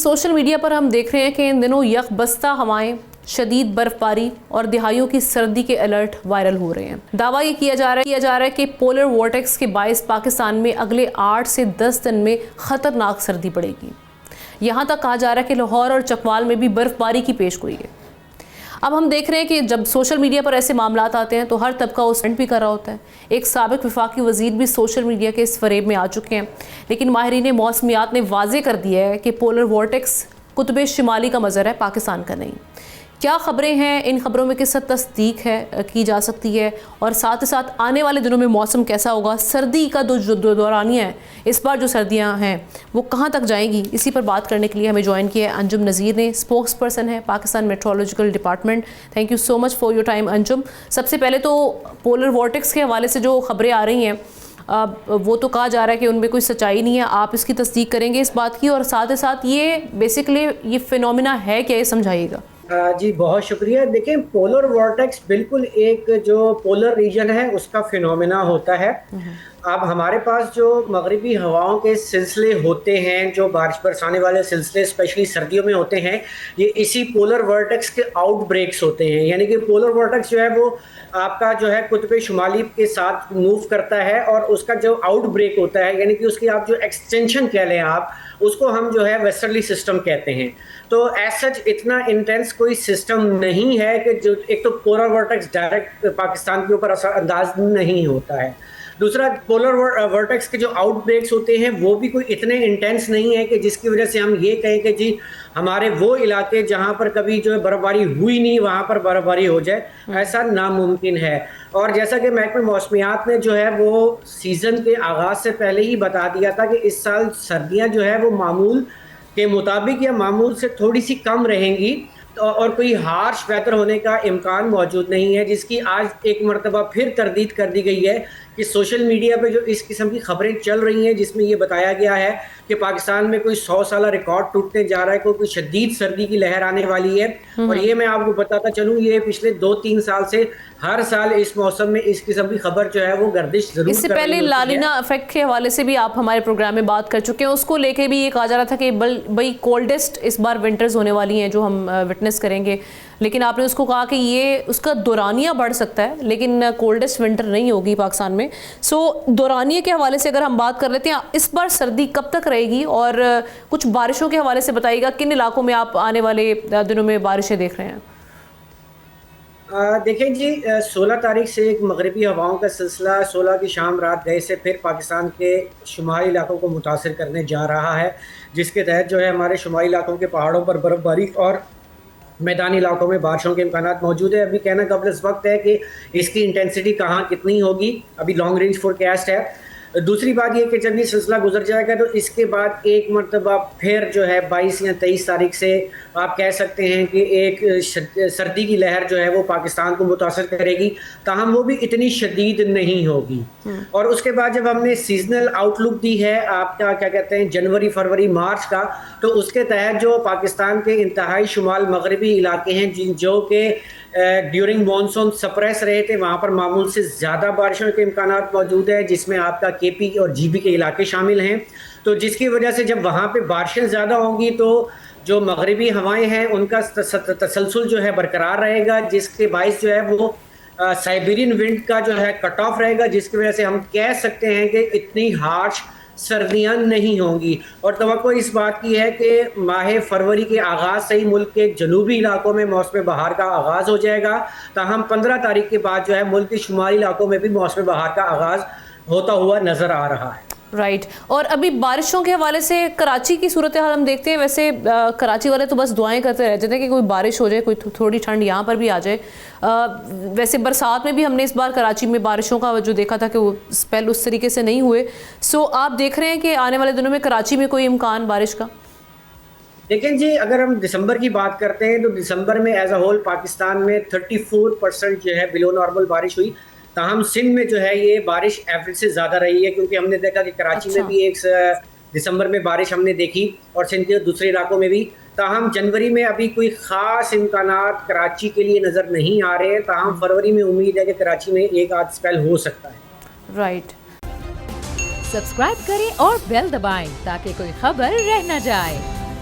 Social media पर हम देख रहे हैं कि इन दिनों यकबस्ता हवाएं, शदीद बर्फबारी और दिहाइयों की सर्दी के अलर्ट वायरल हो रहे हैं। दावा ये किया जा रहा है कि पोलर वॉर्टेक्स के बायस पाकिस्तान में अगले 8 से 10 दिन में खतरनाक सर्दी पड़ेगी। यहाँ तक कहा जा रहा है कि लाहौर और चकवाल में भी बर्फबारी की पेशगोई है। अब हम देख रहे हैं कि जब सोशल मीडिया पर ऐसे मामला आते हैं तो हर तबका उस भी कर रहा होता है। एक साबिक वफाकी वजीर भी सोशल मीडिया के इस फरेब में आ चुके हैं, लेकिन माहिरीन मौसमियात ने वाजे कर दिया है कि पोलर वॉर्टेक्स कुतुब शिमाली का मज़र है, पाकिस्तान का नहीं। क्या खबरें हैं, इन खबरों में किस हद तस्दीक है की जा सकती है, और साथ ही साथ आने वाले दिनों में मौसम कैसा होगा, सर्दी का जो दौरानिया है, इस बार जो सर्दियां हैं वो कहां तक जाएंगी, इसी पर बात करने के लिए हमें ज्वाइन किया है अंजुम नज़ीर ने, स्पोक्स पर्सन है Pakistan meteorological department. Thank you so much for your time Anjum. सबसे पहले तो पोलर वॉर्टेक्स के हवाले से जो खबरें आ रही हैं वो तो कहा जा रहा है कि उनमें कोई सच्चाई नहीं है, आप इसकी तस्दीक करेंगे इस बात की, और साथ ही साथ ये बेसिकली ये फिनोमिना है क्या, ये समझाइएगा। जी बहुत शुक्रिया। देखिए, पोलर वॉर्टेक्स बिल्कुल एक जो पोलर रीजन है उसका फिनोमेना होता है। अब हमारे पास जो मगरिबी हवाओं के सिलसिले होते हैं, जो बारिश बरसाने वाले सिलसिले स्पेशली सर्दियों में होते हैं, ये इसी पोलर वॉर्टेक्स के आउटब्रेक्स होते हैं। यानी कि पोलर वॉर्टेक्स जो है वो आपका जो है कुतुब शुमाली के साथ मूव करता है, और उसका जो आउटब्रेक होता है, यानी कि उसकी आप जो एक्सटेंशन कह लें आप, उसको हम जो है वेस्टर्ली सिस्टम कहते हैं। तो एज सच इतना इंटेंस कोई सिस्टम नहीं है कि जो एक तो पोलर वॉर्टेक्स डायरेक्ट पाकिस्तान के ऊपर असरअंदाज नहीं होता है। दूसरा, पोलर वर्टेक्स के जो आउटब्रेक्स होते हैं वो भी कोई इतने इंटेंस नहीं है कि जिसकी वजह से हम ये कहें कि जी हमारे वो इलाके जहाँ पर कभी जो है बर्फबारी हुई नहीं वहाँ पर बर्फबारी हो जाए, ऐसा नामुमकिन है। और जैसा कि महकमे मौसमियात ने जो है वो सीज़न के आगाज़ से पहले ही बता दिया था कि इस साल सर्दियाँ जो है वो मामूल के मुताबिक या मामूल से थोड़ी सी कम रहेंगी, और कोई हार्श वेदर होने का इम्कान मौजूद नहीं है, जिसकी आज एक मरतबा फिर तरदीद कर दी गई है कि सोशल मीडिया पे जो इस किस्म की खबरें चल रही हैं जिसमें ये बताया गया है कि पाकिस्तान में कोई 100 साल रिकॉर्ड टूटने जा रहा है, कोई शदीद सर्दी की लहर आने वाली है। और ये मैं आपको बताता चलूँ, ये पिछले 2-3 साल से हर साल इस मौसम में इस किस्म की खबर जो है वो गर्दिश जरूर। इससे पहले लालिना इफेक्ट के हवाले से भी आप हमारे प्रोग्राम में बात कर चुके हैं, उसको लेके भी ये कहा जा रहा था कि भाई कोल्डेस्ट इस बार विंटर्स होने वाली हैं जो हम विटनेस करेंगे, लेकिन आपने उसको कहा कि ये उसका दौरानिया बढ़ सकता है लेकिन कोल्डेस्ट विंटर नहीं होगी पाकिस्तान में। सो दौरानिया के हवाले से अगर हम बात कर लेते हैं, इस बार सर्दी कब तक रहेगी, और कुछ बारिशों के हवाले से बताइएगा किन इलाकों में आप आने वाले दिनों में बारिशें देख रहे हैं। देखें जी, 16 तारीख से एक मगरबी हवाओं का सिलसिला 16 की शाम रात गए से फिर पाकिस्तान के शुमाली इलाकों को मुतासिर करने जा रहा है, जिसके तहत जो है हमारे शुमाली इलाकों के पहाड़ों पर बर्फबारी और मैदानी इलाकों में बारिशों के इम्कान मौजूद है। अभी कहना कबल इस वक्त है कि इसकी इंटेंसिटी कहाँ कितनी होगी, अभी लॉन्ग रेंज फोरकास्ट है। दूसरी बात यह कि जब ये सिलसिला गुजर जाएगा तो इसके बाद एक मरतबा फिर जो है 22 या 23 तारीख से आप कह सकते हैं कि एक सर्दी की लहर जो है वो पाकिस्तान को मुतासर करेगी, ताहम वो भी इतनी शदीद नहीं होगी। और उसके बाद जब हमने सीजनल आउटलुक दी है आपका क्या कहते हैं जनवरी, फरवरी, मार्च का, तो उसके तहत जो पाकिस्तान के इंतहाई शुमाल मगरबी इलाके हैं जो कि ड्यूरिंग मानसून सप्रेस रहे थे, वहाँ पर मामूल से ज़्यादा बारिशों के इम्कान मौजूद है, जिसमें आपका केपी और जीबी के इलाके शामिल हैं। तो जिसकी वजह से जब वहाँ पे बारिशें ज़्यादा होंगी तो जो मगरबी हवाएं हैं उनका तसलसल जो है बरकरार रहेगा, जिसके बाइस जो है वो साइबेरियन विंड का जो है कट ऑफ रहेगा, जिसकी वजह से हम कह सकते हैं कि इतनी हार्श सर्दियां नहीं होंगी। और तवक्को इस बात की है कि माह फरवरी के आगाज़ से ही मुल्क के जनूबी इलाकों में मौसम बहार का आगाज़ हो जाएगा, ताहम 15 तारीख के बाद जो है मुल्क के शुमाली इलाकों में भी मौसम बहार का आगाज़ होता हुआ नज़र आ रहा है। राइट। और अभी बारिशों के हवाले से कराची की सूरत हाल हम देखते हैं, वैसे कराची वाले तो बस दुआएं करते रहते थे कि कोई बारिश हो जाए, कोई थोड़ी ठंड यहाँ पर भी आ जाए। वैसे बरसात में भी हमने इस बार कराची में बारिशों का जो देखा था कि वो स्पेल उस तरीके से नहीं हुए। सो आप देख रहे हैं कि आने वाले दिनों में कराची में कोई इम्कान बारिश का? लेकिन जी अगर हम दिसंबर की बात करते हैं तो दिसंबर में एज अ होल पाकिस्तान में 34% जो है बिलो नॉर्मल बारिश हुई, ताहम सिंध में जो है ये बारिश एवरेज से ज़्यादा रही है, क्योंकि हमने देखा कि कराची में भी एक दिसंबर में बारिश हमने देखी और सिंध के दूसरे इलाकों में भी। ताहम जनवरी में अभी कोई ख़ास इम्कानात कराची के लिए नज़र नहीं आ रहे हैं, ताहम फरवरी में उम्मीद है कि कराची में एक आध स्पेल हो सकता है। राइट। सब्सक्राइब करें और बेल दबाएं ताकि कोई खबर रह न जाए।